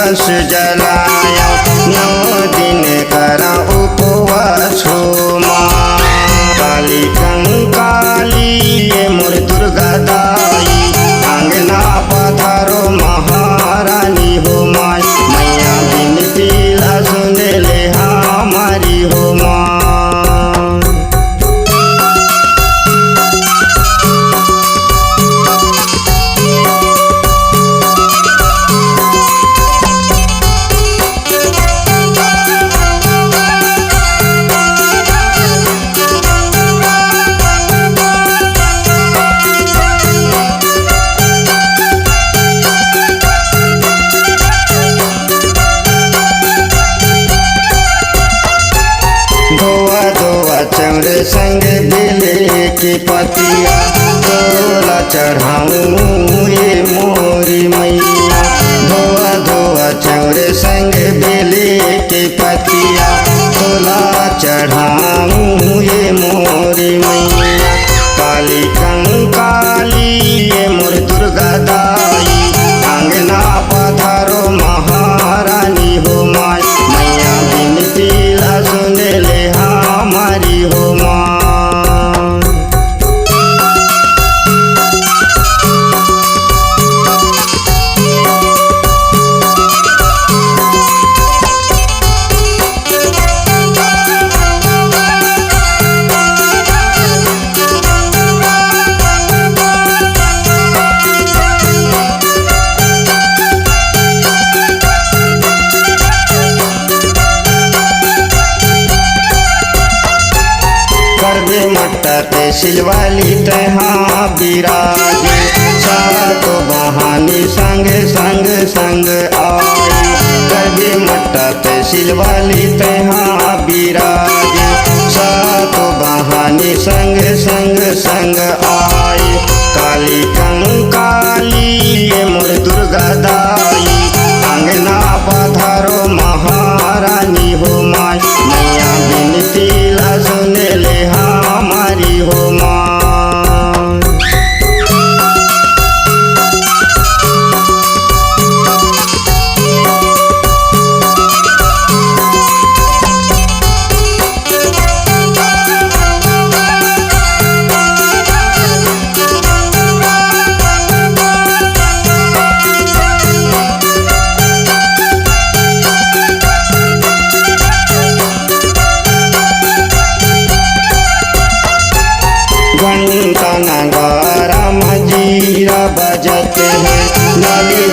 कलश जलाया 9 दिन करा उपवास हो माँ। काली कंकाली ये मोर दुर्गा दाई अंगना पधारो महारानी हो माँ। मैया बिनती ला सुन ले हमारी हो माँ। धोआ धोआ चमड़े संग बेले की पतिया तोला चढ़ाऊं ये मोरी मैया। धोआ धोआ चमड़े संग बेले की पतिया तोला चढ़ाऊं ये मोरी मैया। काली कंकाली ये मोर दुर्गा दाई अंगना पधारो महारानी हो माँ। मैया बिनती ला सुन ले हमारी हो माँ। करबे मट्टा ते सिलवाली तहाँ बिराजे सारा तो बहानी संग संग संग आई। करबे मट्टा ते सिलवाली तहाँ बिराजे सारा तो बहानी संग संग संग आई। काली कंकाली ये मोर दुर्गा दाई अंगना पधारो महारानी हो माँ। मैया बिनती ला सुन ले हमारी हो माँ। घंटा नगारा मजीरा बजते हैं लाली